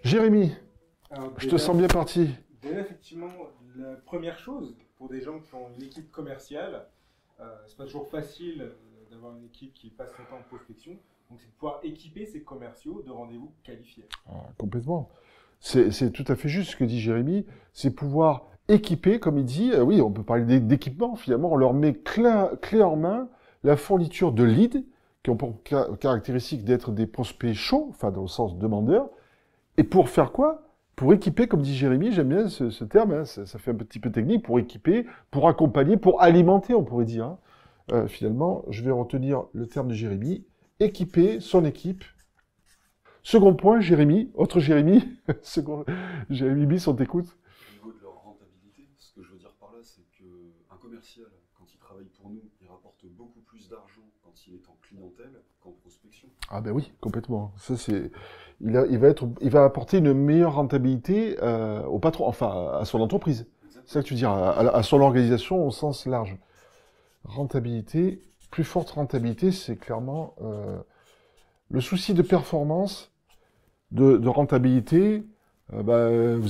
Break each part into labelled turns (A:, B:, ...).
A: Jérémy,
B: Alors,
A: je te sens bien parti.
B: déjà, effectivement, la première chose pour des gens qui ont une équipe commerciale, c'est pas toujours facile d'avoir une équipe qui passe son temps en prospection. Donc, c'est de pouvoir équiper ses commerciaux de rendez-vous qualifiés.
A: Complètement. C'est tout à fait juste ce que dit Jérémy. C'est pouvoir équiper, comme il dit, oui, on peut parler d'équipement, finalement, on leur met clé en main la fourniture de leads, qui ont pour caractéristique d'être des prospects chauds, enfin dans le sens demandeur. Et pour faire quoi? Pour équiper, comme dit Jérémy, j'aime bien ce terme, hein, ça fait un petit peu technique, pour équiper, pour accompagner, pour alimenter, on pourrait dire. Hein. Finalement, je vais retenir le terme de Jérémy, équiper son équipe. Second point, Jérémy, autre Jérémy, Jérémy Bis, on t'écoute.
C: Au niveau de leur rentabilité, ce que je veux dire par là, c'est qu'un commercial, quand il travaille pour nous, il rapporte beaucoup plus d'argent quand il est en clientèle qu'en prospection.
A: Ah ben oui, complètement. Ça c'est, il va apporter une meilleure rentabilité au patron, enfin à son entreprise.
C: Exactement.
A: C'est ça que tu veux dire, à son organisation au sens large. Rentabilité, plus forte rentabilité, c'est clairement le souci de performance, de rentabilité. Vous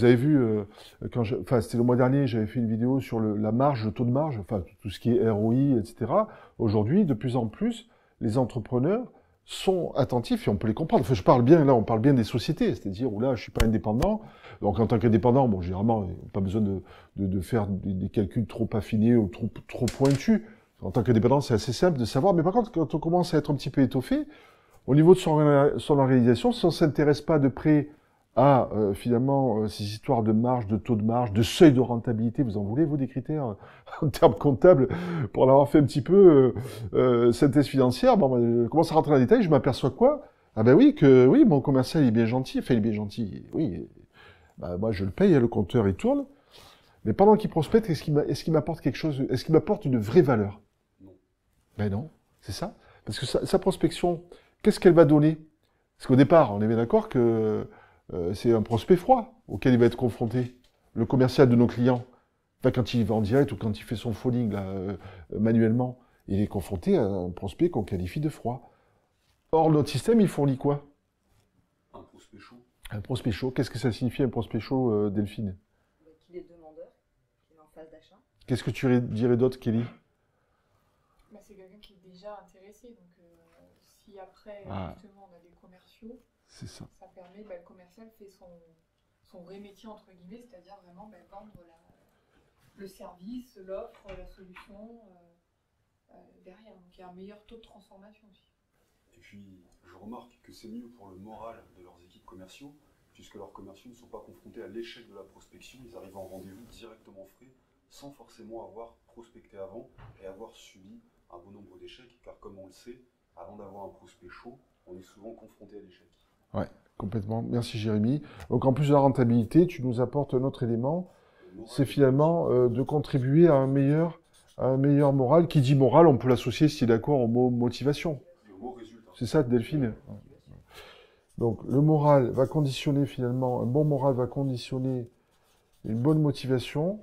A: avez vu, c'était le mois dernier, j'avais fait une vidéo sur la marge, le taux de marge, enfin tout ce qui est ROI, etc. Aujourd'hui, de plus en plus, les entrepreneurs sont attentifs et on peut les comprendre. Enfin, on parle bien des sociétés, c'est-à-dire où là, je suis pas indépendant. Donc, en tant qu'indépendant, bon, généralement, pas besoin de faire des calculs trop affinés ou trop pointus. En tant qu'indépendant, c'est assez simple de savoir. Mais par contre, quand on commence à être un petit peu étoffé, au niveau de son organisation, si on s'intéresse pas de près à finalement ces histoires de marge, de taux de marge, de seuil de rentabilité, vous en voulez, vous, des critères en termes comptables, pour l'avoir fait un petit peu synthèse financière, je commence à rentrer dans les détails, je m'aperçois quoi? Ah ben oui, mon commercial il est bien gentil, enfin il est bien gentil, oui, moi je le paye, le compteur il tourne, mais pendant qu'il prospecte, est-ce qu'il m'apporte quelque chose, est-ce qu'il m'apporte une vraie valeur?
C: Non.
A: Ben non, c'est ça. Parce que sa prospection, qu'est-ce qu'elle va donner? Parce qu'au départ, on est bien d'accord que c'est un prospect froid auquel il va être confronté. Le commercial de nos clients, enfin, quand il va en direct ou quand il fait son phoning là, manuellement, il est confronté à un prospect qu'on qualifie de froid. Or, notre système, il fournit quoi?
C: Un prospect chaud.
A: Un prospect chaud. Qu'est-ce que ça signifie un prospect chaud, Delphine?
D: Qu'il est demandeur, qu'il est en phase d'achat.
A: Qu'est-ce que tu dirais d'autre, Kelly?
E: C'est quelqu'un qui est déjà intéressé, donc si après justement on a des commerciaux,
A: c'est ça.
E: Ça permet, le commercial fait son vrai métier entre guillemets, c'est-à-dire vraiment vendre le service, l'offre, la solution derrière. Donc il y a un meilleur taux de transformation aussi.
C: Et puis je remarque que c'est mieux pour le moral de leurs équipes commerciaux, puisque leurs commerciaux ne sont pas confrontés à l'échec de la prospection, ils arrivent en rendez-vous directement frais, sans forcément avoir prospecté avant et avoir subi un bon nombre d'échecs, car comme on le sait, avant d'avoir un prospect chaud, on est souvent confronté à l'échec.
A: Ouais, complètement. Merci Jérémy. Donc en plus de la rentabilité, tu nous apportes un autre élément, c'est finalement de contribuer à un meilleur moral. Qui dit moral, on peut l'associer, si tu es d'accord, au mot motivation.
C: Le mot résultat.
A: C'est ça, Delphine? Donc le moral va conditionner finalement, un bon moral va conditionner une bonne motivation,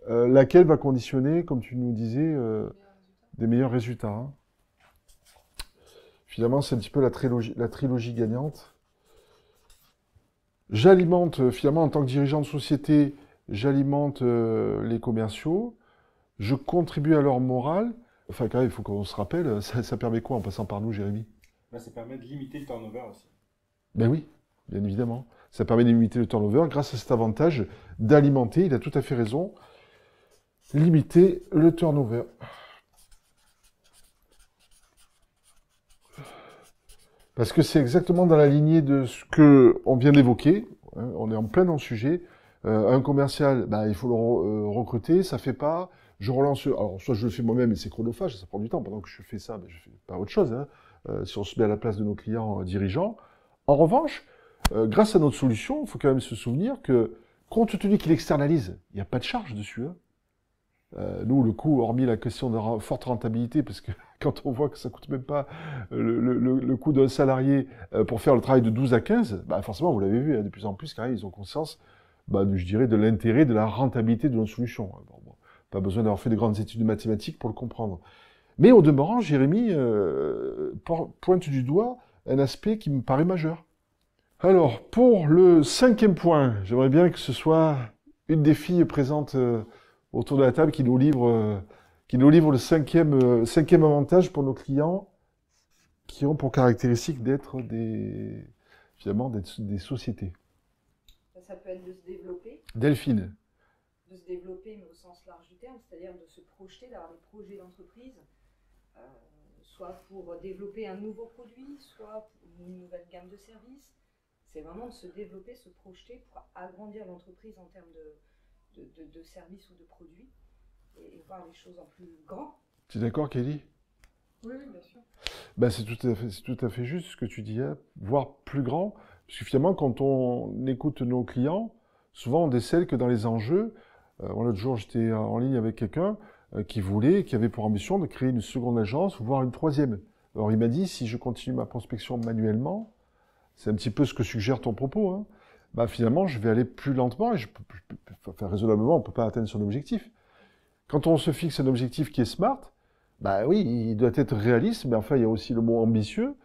A: laquelle va conditionner, comme tu nous disais, des meilleurs résultats. Hein. Finalement, c'est un petit peu la trilogie gagnante. J'alimente, finalement, en tant que dirigeant de société, j'alimente les commerciaux, je contribue à leur morale. Enfin, quand même, il faut qu'on se rappelle, ça permet quoi en passant par nous, Jérémy?
B: Ça permet de limiter le turnover aussi.
A: Ben oui, bien évidemment. Ça permet de limiter le turnover grâce à cet avantage d'alimenter, il a tout à fait raison, limiter le turnover. Parce que c'est exactement dans la lignée de ce qu'on vient d'évoquer. Hein, on est en plein dans le sujet. Un commercial, il faut le recruter, ça fait pas. Je relance. Alors, soit je le fais moi-même et c'est chronophage, ça prend du temps. Pendant que je fais ça, je fais pas autre chose. Hein, si on se met à la place de nos clients dirigeants. En revanche, grâce à notre solution, il faut quand même se souvenir que, compte tenu qu'il externalise, il n'y a pas de charge dessus. Hein. Nous, le coût, hormis la question de forte rentabilité, parce que quand on voit que ça coûte même pas le coût d'un salarié pour faire le travail de 12 à 15, forcément, vous l'avez vu, hein, de plus en plus, quand même, ils ont conscience, je dirais, de l'intérêt, de la rentabilité de notre solution. Pas besoin d'avoir fait de grandes études de mathématiques pour le comprendre. Mais au demeurant, Jérémy pointe du doigt un aspect qui me paraît majeur. Alors, pour le 5e point, j'aimerais bien que ce soit une des filles présentes autour de la table qui nous livre le 5e avantage pour nos clients qui ont pour caractéristique d'être finalement, des sociétés.
D: Ça peut être de se développer.
A: Delphine.
D: De se développer, mais au sens large du terme, c'est-à-dire de se projeter, d'avoir des projets d'entreprise, soit pour développer un nouveau produit, soit pour une nouvelle gamme de services. C'est vraiment de se développer, se projeter pour agrandir l'entreprise en termes de services ou de produits et voir les choses en plus grand.
A: Tu es d'accord, Kelly?
E: Oui, oui, bien sûr.
A: Ben, c'est tout à fait juste ce que tu dis, hein, voire plus grand, parce que finalement, quand on écoute nos clients, souvent on décèle que dans les enjeux, l'autre jour j'étais en ligne avec quelqu'un qui avait pour ambition de créer une seconde agence, voire une troisième. Alors il m'a dit, si je continue ma prospection manuellement, c'est un petit peu ce que suggère ton propos, hein, bah, finalement je vais aller plus lentement et raisonnablement on ne peut pas atteindre son objectif. Quand on se fixe un objectif qui est smart, bah oui, il doit être réaliste, mais enfin il y a aussi le mot ambitieux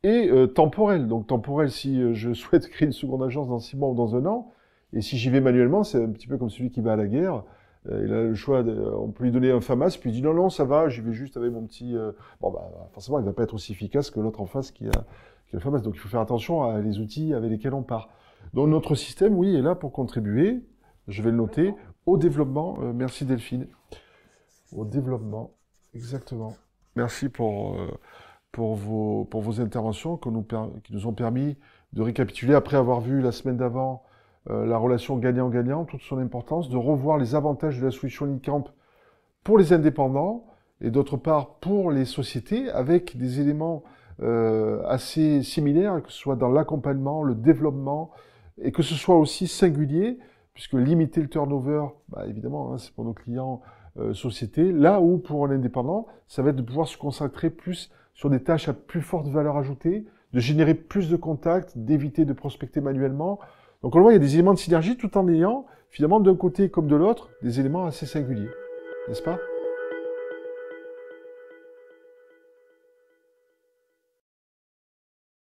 A: et temporel. Donc temporel si je souhaite créer une seconde agence dans 6 mois ou dans 1 an, et si j'y vais manuellement, c'est un petit peu comme celui qui va à la guerre. Il a le choix, on peut lui donner un FAMAS, puis il dit non, non, ça va, j'y vais juste avec mon petit... Bon, bah, forcément, il ne va pas être aussi efficace que l'autre en face qui a le FAMAS. Donc, il faut faire attention à les outils avec lesquels on part. Donc, notre système, oui, est là pour contribuer, je vais le noter, au développement. Merci Delphine. Au développement, exactement. Merci pour vos interventions qui nous ont permis de récapituler, après avoir vu la semaine d'avant la relation gagnant-gagnant, toute son importance, de revoir les avantages de la solution Lean pour les indépendants et d'autre part pour les sociétés avec des éléments assez similaires, que ce soit dans l'accompagnement, le développement et que ce soit aussi singulier, puisque limiter le turnover, bah, évidemment, hein, c'est pour nos clients sociétés, là où pour l'indépendant, ça va être de pouvoir se concentrer plus sur des tâches à plus forte valeur ajoutée, de générer plus de contacts, d'éviter de prospecter manuellement. Donc on le voit, il y a des éléments de synergie tout en ayant, finalement, d'un côté comme de l'autre, des éléments assez singuliers. N'est-ce pas ?